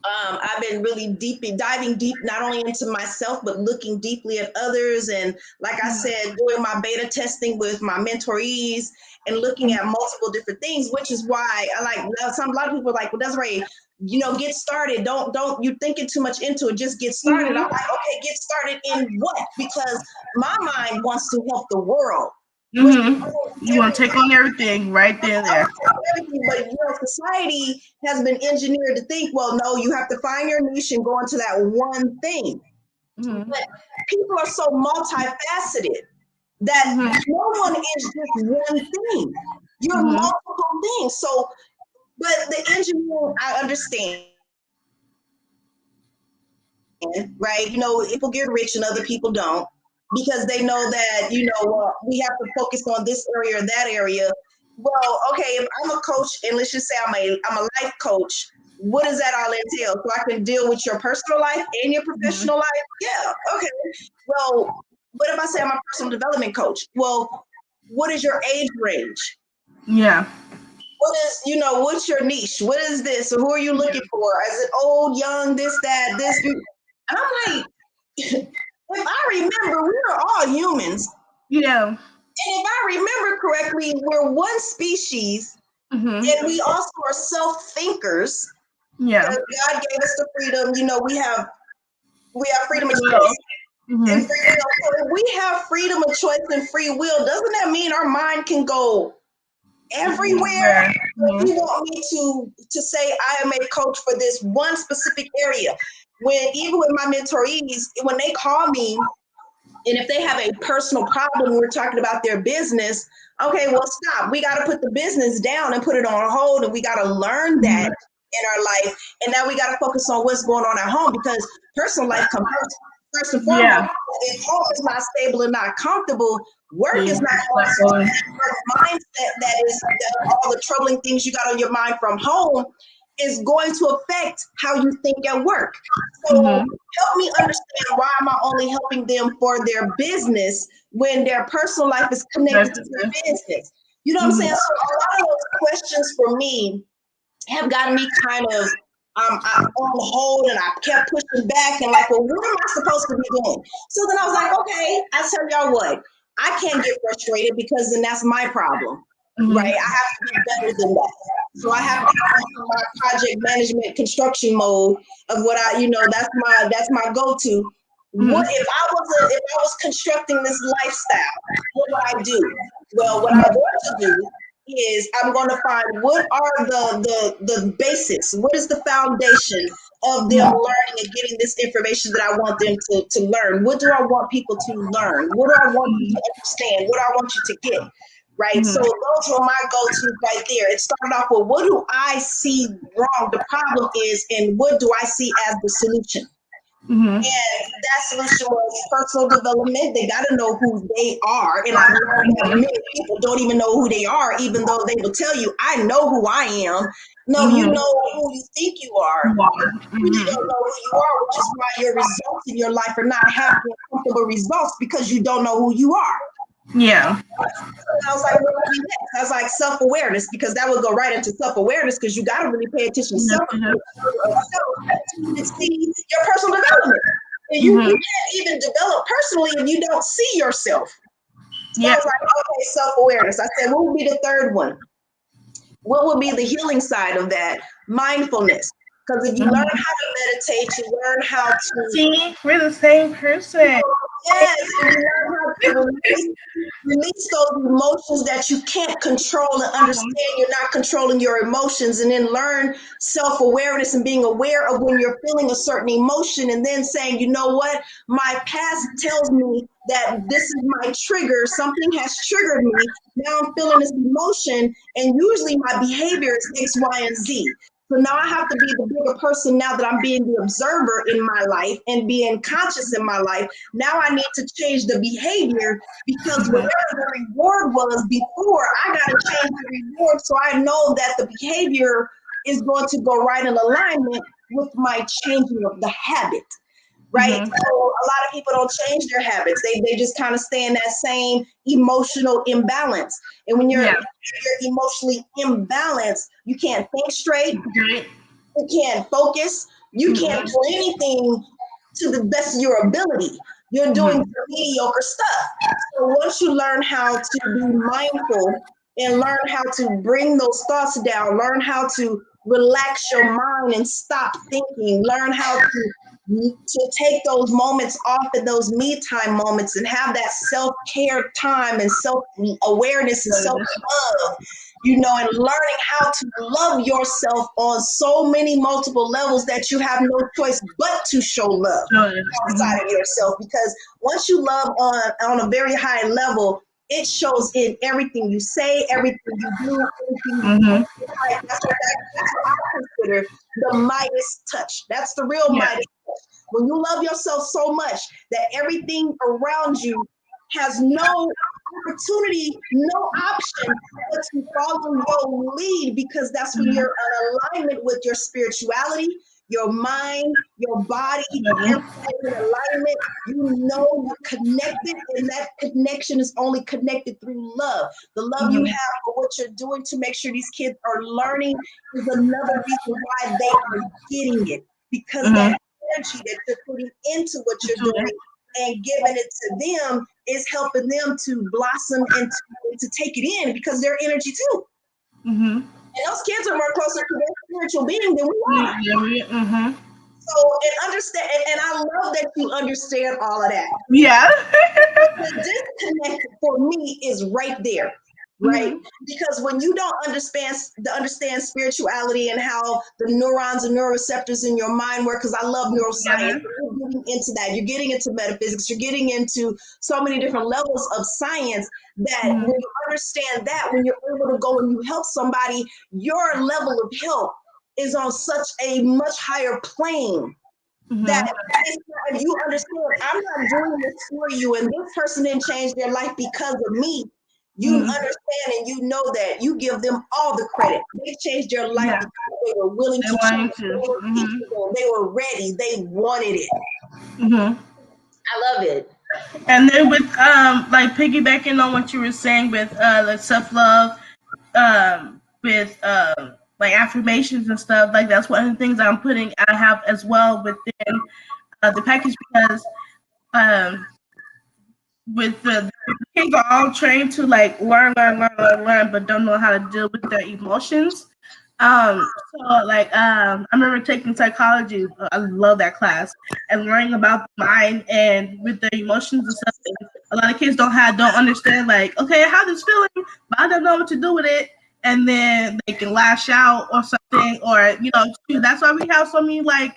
I've been really diving deep, not only into myself, but looking deeply at others. And like I said, doing my beta testing with my mentorees and looking at multiple different things, which is why I like a lot of people are like, well, Desiree, get started. Don't you thinking too much into it. Just get started. I'm like, okay, get started in what? Because my mind wants to help the world. You want to take on everything right there. But society has been engineered to think, well, no, you have to find your niche and go into that one thing. But people are so multifaceted that no one is just one thing. You're multiple things. So, but the engineering, I understand. Right? People get rich and other people don't, because they know that, we have to focus on this area or that area. Well, okay, if I'm a coach, and let's just say I'm a life coach, what does that all entail? So I can deal with your personal life and your professional life? Yeah, okay. Well, what if I say I'm a personal development coach? Well, what is your age range? Yeah. What is, what's your niche? What is this? Or who are you looking for? Is it old, young, this, that, this? And I'm like, if I remember, we're all humans. Yeah. And if I remember correctly, we're one species, and we also are self-thinkers. Yeah. God gave us the freedom. We have freedom of choice. And free will. So if we have freedom of choice and free will, doesn't that mean our mind can go everywhere? You want me to say I am a coach for this one specific area, when even with my mentorees, when they call me And if they have a personal problem, we're talking about their business. Okay, well, stop. We got to put the business down and put it on hold, and we got to learn that in our life. And now we got to focus on what's going on at home, because personal life comes first and foremost. Yeah. If home is not stable and not comfortable, work is not going to mindset that is all the troubling things you got on your mind from home is going to affect how you think at work. So help me understand, why am I only helping them for their business when their personal life is connected to their business? You know what I'm saying? So a lot of those questions for me have gotten me kind of on hold, and I kept pushing back and like, well, what am I supposed to be doing? So then I was like, okay, I tell y'all what, I can't get frustrated, because then that's my problem, right? I have to be better than that. So I have to go into my project management construction mode of what I, that's my go-to. What if I was constructing this lifestyle? What would I do? Well, what I'm going to do is I'm going to find what are the basics. What is the foundation of them learning and getting this information that I want them to learn? What do I want people to learn? What do I want you to understand? What do I want you to get? Right. So those were my go-to right there. It started off with, what do I see wrong? The problem is, and what do I see as the solution? And that solution was personal development. They got to know who they are. And I've learned that many people don't even know who they are, even though they will tell you, I know who I am. No, you know who you think you are. You don't know who you are, which is why your results in your life are not having comfortable results, because you don't know who you are. Yeah. I was like, what would be next? I was like, self-awareness, because that would go right into self-awareness, because you got to really pay attention to self to see your personal development. And you can't even develop personally if you don't see yourself. So I was like, okay, self-awareness. I said, what would be the third one? What would be the healing side of that? Mindfulness. Because if you learn how to meditate, you learn how to... See, we're the same person. Yes, and you learn how to release those emotions that you can't control, and understand you're not controlling your emotions, and then learn self-awareness and being aware of when you're feeling a certain emotion, and then saying, you know what, my past tells me that this is my trigger, something has triggered me, now I'm feeling this emotion, and usually my behavior is X, Y, and Z. So now I have to be the bigger person now that I'm being the observer in my life and being conscious in my life. Now I need to change the behavior, because whatever the reward was before, I got to change the reward, so I know that the behavior is going to go right in alignment with my changing of the habit. Right. So a lot of people don't change their habits. They just kind of stay in that same emotional imbalance. And when you're emotionally imbalanced, you can't think straight. You can't focus. You can't do anything to the best of your ability. You're doing mediocre stuff. So once you learn how to be mindful and learn how to bring those thoughts down, learn how to relax your mind and stop thinking, learn how to take those moments off in those me time moments and have that self-care time and self-awareness and self-love, and learning how to love yourself on so many multiple levels that you have no choice but to show love outside of yourself. Because once you love on a very high level, it shows in everything you say, everything you do, everything you do. That's what I consider the Midas touch. That's the real Midas touch. When you love yourself so much that everything around you has no opportunity, no option but to follow your lead, because that's when you're in alignment with your spirituality, your mind, your body, everything in alignment. You're connected, and that connection is only connected through love. The love you have for what you're doing to make sure these kids are learning is another reason why they are getting it, because that energy that you're putting into what you're doing and giving it to them is helping them to blossom and to take it in, because they're energy too. And those kids are more closer to their spiritual being than we are. So, and understand, and I love that you understand all of that. Yeah. The disconnect for me is right there. right? Because when you don't understand spirituality and how the neurons and neuroreceptors in your mind work, because I love neuroscience, you're getting into that, you're getting into metaphysics, you're getting into so many different levels of science that when you understand that, when you're able to go and you help somebody, your level of help is on such a much higher plane. That if you understand, I'm not doing this for you, and this person didn't change their life because of me. You understand and you know that you give them all the credit. They changed their life because they were willing to change. They were teachable. They were ready. They wanted it. I love it. And then with like piggybacking on what you were saying with like self-love, with like affirmations and stuff, like that's one of the things I have as well within the package, because with the kids are all trained to like learn, but don't know how to deal with their emotions. So like I remember taking psychology. I love that class, and learning about the mind and with the emotions and stuff. And a lot of kids don't understand, like, okay, I have this feeling, but I don't know what to do with it, and then they can lash out or something, or that's why we have so many like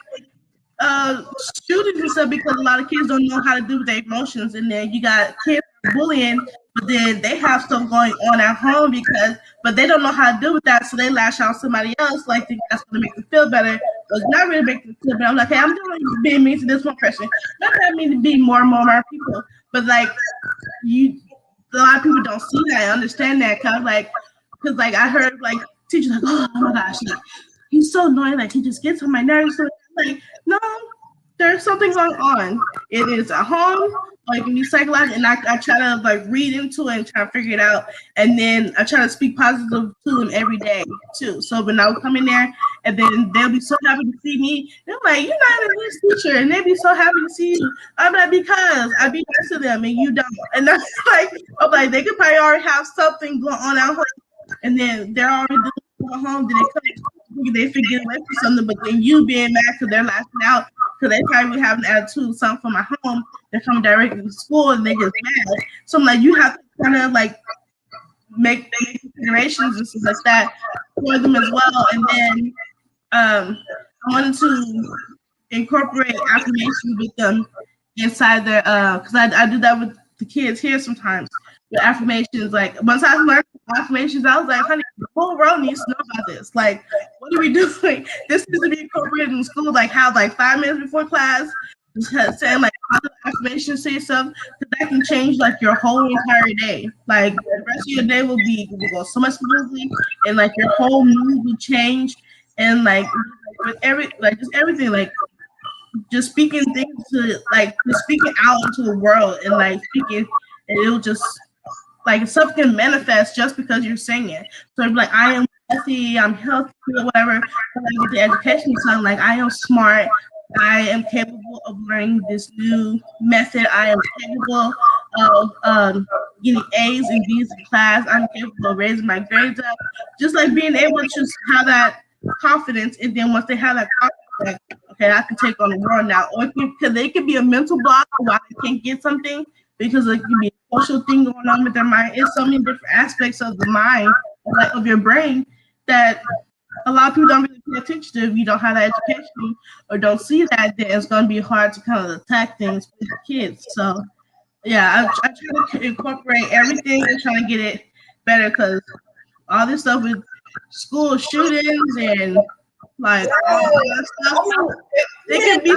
shootings and stuff, because a lot of kids don't know how to deal with their emotions. And then you got kids bullying, but then they have stuff going on at home but they don't know how to deal with that, so they lash out somebody else, like think that's going to make them feel better. So it's not really making them feel better. I'm like, hey, I'm doing being mean to this one person. Not that I mean to be more and more people, but like a lot of people don't see that and understand that, because like I heard like teachers like, oh my gosh, like, he's so annoying, like he just gets on my nerves. So like, no, there's something going on. It is at home, like when you psychological, and I try to like read into it and try to figure it out, and then I try to speak positive to them every day too. So when I would come in there, and then they'll be so happy to see me. They're like, "You're not an English teacher," and they'll be so happy to see you. I'm like, because I be nice to them and you don't, and that's like, I'm like, they could probably already have something going on at home, and then they're already going home. Then they figure away for something, but then you being mad because they're lashing out because they probably have an attitude, something from at home. They're coming directly to school and they get mad. So I'm like, you have to kind of like make considerations and stuff like that for them as well. And then I wanted to incorporate affirmations with them inside their because I do that with the kids here sometimes. The affirmations, like once I learned affirmations, I was like, honey, the whole world needs to know about this. Like, what are we doing? This needs to be incorporated in school, like have like 5 minutes before class, just saying like affirmations to yourself, because that can change like your whole entire day. Like the rest of your day will go so much smoothly, and like your whole mood will change, and like with just everything, like just speaking things to like just speaking out into the world, and like speaking, and it'll just like stuff can manifest just because you're saying it. So it'd be like, I am healthy, I'm healthy, or whatever. But like with the education side, like I am smart, I am capable of learning this new method, I am capable of getting A's and B's in class, I'm capable of raising my grades up. Just like being able to just have that confidence, and then once they have that confidence, like, okay, I can take on the world now. Or because it could be a mental block why they can't get something, because it could be a social thing going on with their mind. It's so many different aspects of the mind, like of your brain, that a lot of people don't really pay attention to. If you don't have that education or don't see that, then it's going to be hard to kind of attack things with the kids. So, yeah, I try to incorporate everything and try to get it better, because all this stuff with school shootings and like all that stuff, they can be.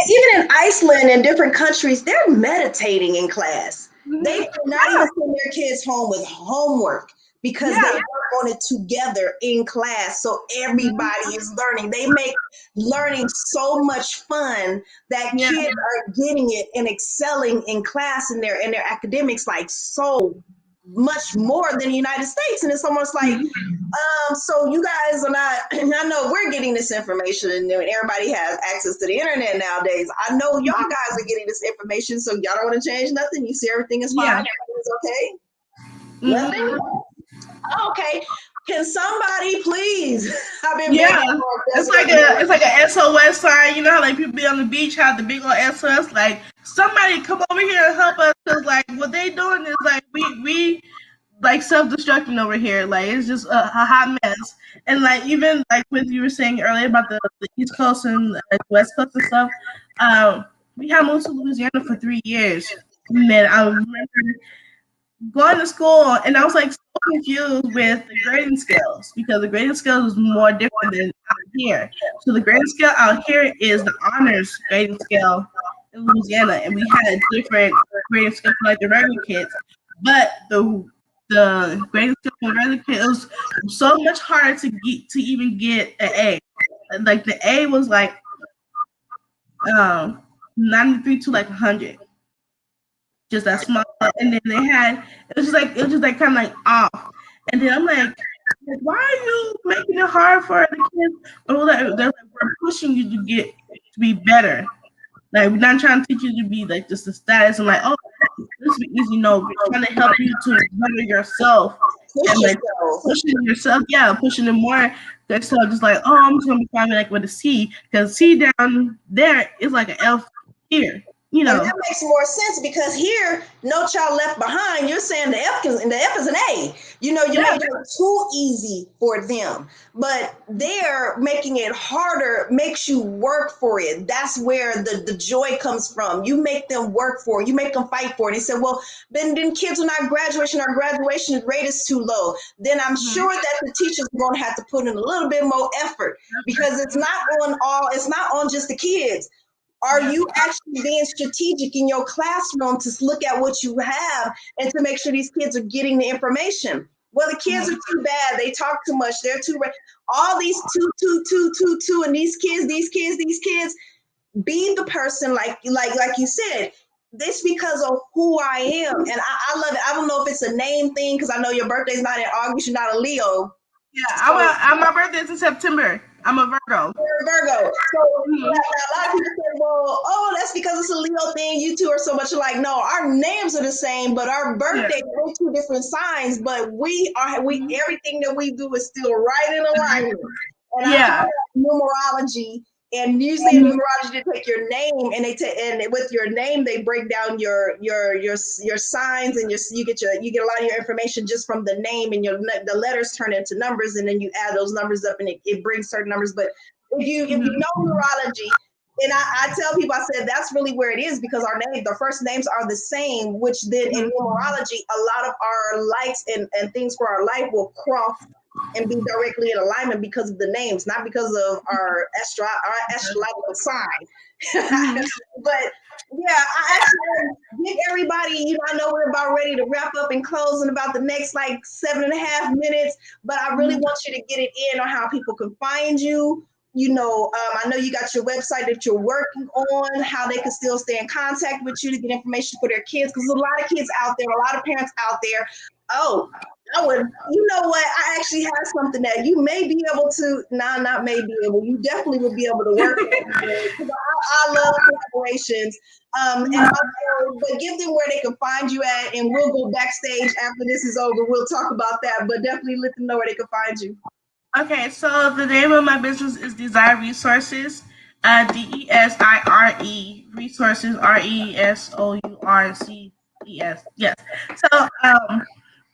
Even in Iceland and different countries, they're meditating in class. They do not even send their kids home with homework, because they work on it together in class. So everybody is learning. They make learning so much fun that kids are getting it and excelling in class and their academics like so much more than the United States. And it's almost like, so you guys are not, I know we're getting this information and everybody has access to the internet nowadays. I know y'all guys are getting this information, so y'all don't want to change nothing. You see everything is fine. Everything is okay. Nothing. Okay. Can somebody please? I've been it's like a SOS sign. You know how like people be on the beach have the big old SOS, like somebody come over here and help us, because like what they doing is like we like self-destructing over here. Like it's just a hot mess. And like even like what you were saying earlier about the East Coast and West Coast and stuff, we had moved to Louisiana for 3 years. And then I remember going to school and I was like so confused with the grading scales because the grading scales is more different than out here. So the grading scale out here is the honors grading scale in Louisiana, and we had a different grading scale for like the regular kids. But the grading scale for regular kids was so much harder to even get an A. Like the A was like 93 to like 100, just that small. And then they had it was just like kind of like off. And then I'm like, why are you making it hard for the kids? Or they're like, we're pushing you to be better. Like we're not trying to teach you to be like just the status. I'm like, oh, this will be easy. No, we're trying to help you to better yourself and like pushing yourself. Yeah, pushing it more. Instead of just like, oh, I'm just gonna be finding like with a C because C down there is like an F here. You know, and that makes more sense because here, no child left behind. You're saying the F is an A. You're making it too easy for them, but they're making it harder. Makes you work for it. That's where the joy comes from. You make them work for it. You make them fight for it. They said, well, then kids are not graduation. Our graduation rate is too low. Then I'm sure that the teachers are going to have to put in a little bit more effort because it's not on just the kids. Are you actually being strategic in your classroom to look at what you have and to make sure these kids are getting the information? Well, the kids are too bad. They talk too much. They're too all these two, and these kids. Be the person like you said. This because of who I am, and I love it. I don't know if it's a name thing because I know your birthday's not in August. You're not a Leo. Yeah, my birthday's in September. I'm a Virgo. You're a Virgo. So a lot of people say, well, oh, that's because it's a Leo thing. You two are so much alike. No, our names are the same, but our birthdays are two different signs. But everything that we do is still right in alignment. And I call that numerology. And usually in numerology, they take your name and with your name they break down your signs and you get a lot of your information just from the name, and the letters turn into numbers, and then you add those numbers up and it brings certain numbers. But if you know numerology, and I tell people, I said that's really where it is because the first names are the same, which then in numerology a lot of our likes and things for our life will cross and be directly in alignment because of the names, not because of our astrological sign. But yeah, I actually give everybody, I know we're about ready to wrap up and close in about the next like 7.5 minutes, but I really want you to get it in on how people can find you. I know you got your website that you're working on, how they can still stay in contact with you to get information for their kids, because there's a lot of kids out there, a lot of parents out there. Oh, you know what? I actually have something that you may be able to, not may be able, you definitely will be able to work with. I love collaborations. But give them where they can find you at, and we'll go backstage after this is over. We'll talk about that, but definitely let them know where they can find you. Okay, so the name of my business is Desire Resources, DESIRE Resources, RESOURCES. Yes. So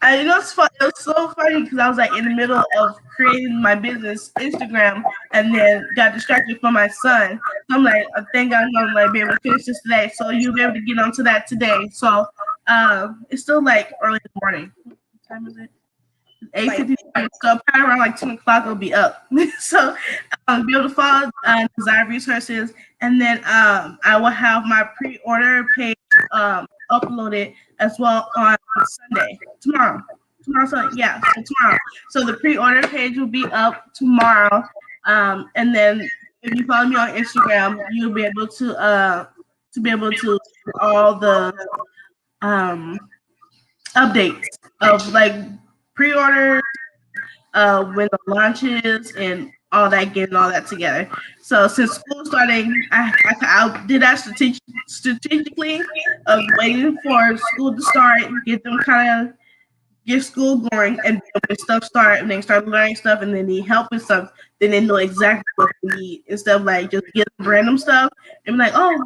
it was so funny because I was like in the middle of creating my business Instagram and then got distracted from my son. So I'm like, I think I'm gonna like be able to finish this today. So you'll be able to get onto that today. So it's still like early in the morning. What time is it? 8:55. So probably around like 2 o'clock it'll be up. So be able to follow Desire Resources, and then I will have my pre-order page uploaded as well on Sunday. Tomorrow Sunday. Yeah, so tomorrow. So the pre-order page will be up tomorrow. And then if you follow me on Instagram, you'll be able to all the updates of like pre-order, when the launch is, and all that, getting all that together. So since school starting, I did that strategically of waiting for school to start, get school going, and when stuff start and they start learning stuff and they need help with stuff, then they know exactly what they need instead of like just getting random stuff and be like, oh,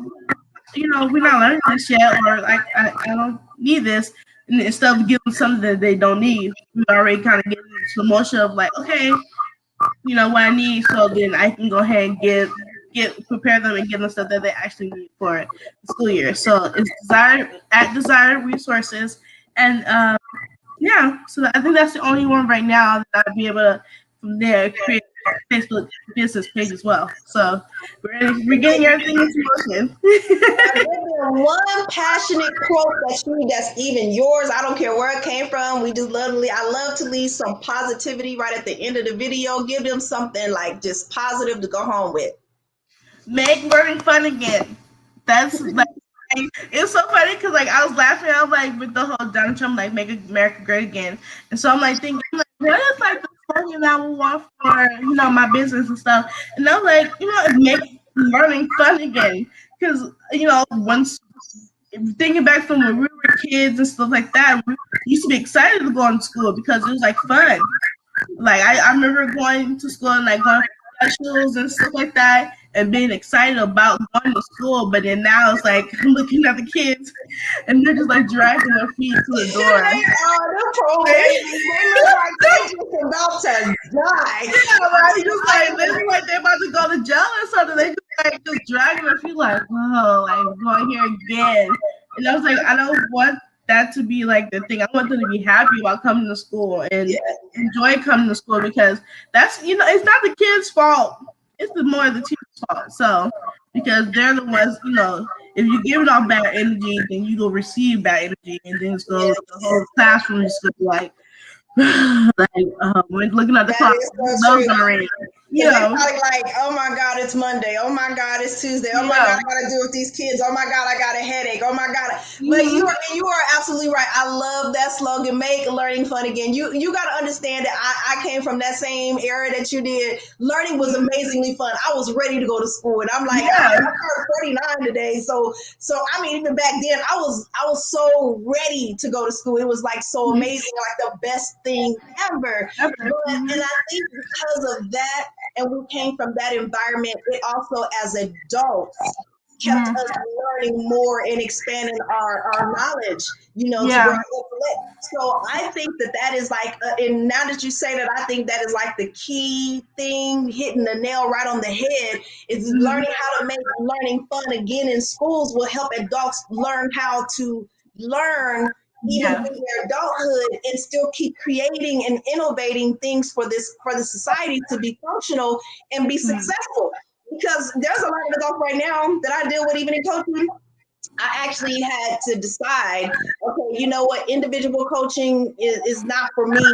we're not learning this yet, or like I don't need this. And instead of giving them something that they don't need, we already kind of get into the motion of like, okay, you know what I need, so then I can go ahead and get prepare them and give them stuff that they actually need for the school year. So it's desired resources, and yeah. So I think that's the only one right now that I'll be able to from there create a Facebook business page as well. So we're getting everything into motion. One passionate quote that's even yours. I don't care where it came from. We just literally, I love to leave some positivity right at the end of the video. Give them something like just positive to go home with. Make learning fun again. That's like it's so funny because like I was laughing. I was like with the whole Donald Trump like make America great again, and so I'm like thinking like what is like the slogan I would want for my business and stuff, and I'm like make learning fun again because once thinking back from when we were kids and stuff like that, we used to be excited to go to school because it was like fun. Like I remember going to school and like going for specials and stuff like that and being excited about going to school, but then now it's like I'm looking at the kids and they're just like dragging their feet to the door. They look like they're just about to die. Yeah, right? Just like they look like they're about to go to jail or something. They just dragging their feet like, whoa, like going here again. And I was like, I don't want that to be like the thing. I want them to be happy about coming to school and enjoy coming to school because that's it's not the kids' fault. It's more the teacher's fault. So because they're the ones, if you're giving off bad energy, then you will receive bad energy, and then it's going the whole classroom is going to be like we're looking at the clock. Those are ring. They're probably like, oh my God, it's Monday. Oh my God, it's Tuesday. Oh my God, I gotta deal with these kids. Oh my God, I got a headache. Oh my God. But you are absolutely right. I love that slogan, make learning fun again. You gotta understand that I came from that same era that you did. Learning was amazingly fun. I was ready to go to school. And I'm like, I turned 49 today. So I mean, even back then I was so ready to go to school. It was like so amazing, like the best thing ever. And I think because of that, and we came from that environment, it also as adults kept us learning more and expanding our knowledge, to grow up. So I think that is like, and now that you say that, I think that is like the key thing, hitting the nail right on the head, is learning how to make learning fun again in schools will help adults learn how to learn even in their adulthood and still keep creating and innovating things for the society to be functional and be successful. Because there's a lot of adults right now that I deal with, even in coaching. I actually had to decide, okay, you know what, individual coaching is not for me.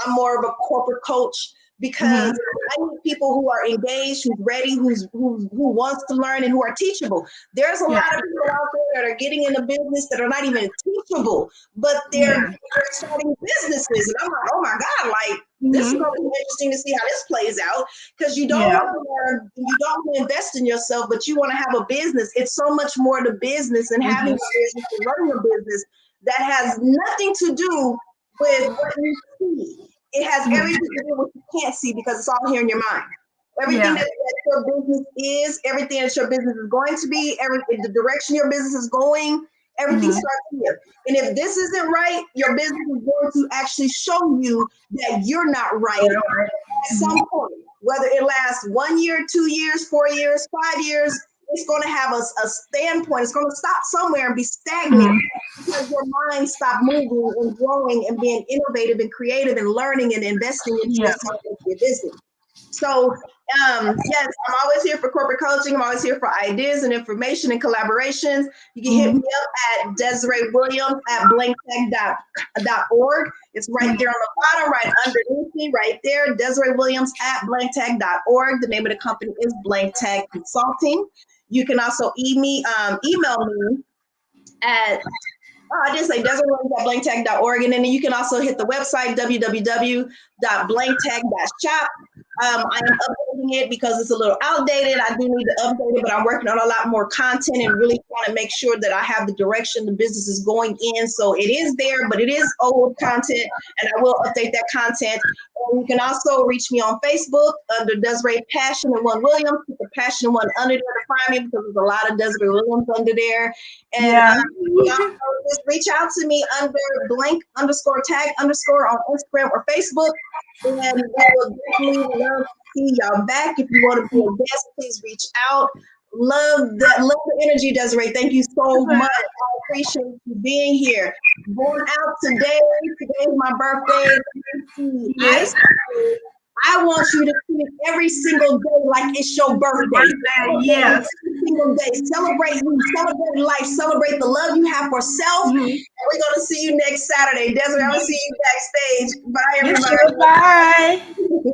I'm more of a corporate coach because I need people who are engaged, who's ready, who wants to learn, and who are teachable. There's a lot of people out there that are getting into business that are not even teachable, but they're starting businesses. And I'm like, oh my God, like this is going to be interesting to see how this plays out, because you don't want to invest in yourself, but you want to have a business. It's so much more to business and having a business and running a business that has nothing to do with what you see. It has everything to do with what you can't see, because it's all here in your mind. Everything that your business is, everything that your business is going to be, the direction your business is going, everything starts here. And if this isn't right, your business is going to actually show you that you're not right at some point. Whether it lasts 1 year, 2 years, 4 years, 5 years, it's going to have a standpoint. It's going to stop somewhere and be stagnant because your mind stopped moving and growing and being innovative and creative and learning and investing into yourself and your business. So, yes, I'm always here for corporate coaching. I'm always here for ideas and information and collaborations. You can hit me up at Desiree Williams at blanktech.org. It's right there on the bottom, right underneath me, right there. Desiree Williams at blanktech.org. The name of the company is Blank Tech Consulting. You can also email me at I did say Desiree@blanktech.org, and then you can also hit the website www.blanktech.shop. I am updating updating it because it's a little outdated. I do need to update it, but I'm working on a lot more content and really want to make sure that I have the direction the business is going in. So it is there, but it is old content, and I will update that content. And you can also reach me on Facebook under Desiree Passion and One Williams. Put the Passion and One under there to find me because there's a lot of Desiree Williams under there. And just reach out to me under blank_tag_ on Instagram or Facebook. And we will definitely love to see y'all back. If you want to be a guest, please reach out. Love the energy, Desiree. Thank you so much. I appreciate you being here. Born out today. Today is my birthday. Yes. I want you to treat every single day like it's your birthday. Yes. Every single day. Celebrate you, celebrate life, celebrate the love you have for self. And we're going to see you next Saturday. Desiree, I'm going to see you backstage. Bye, everybody. Bye.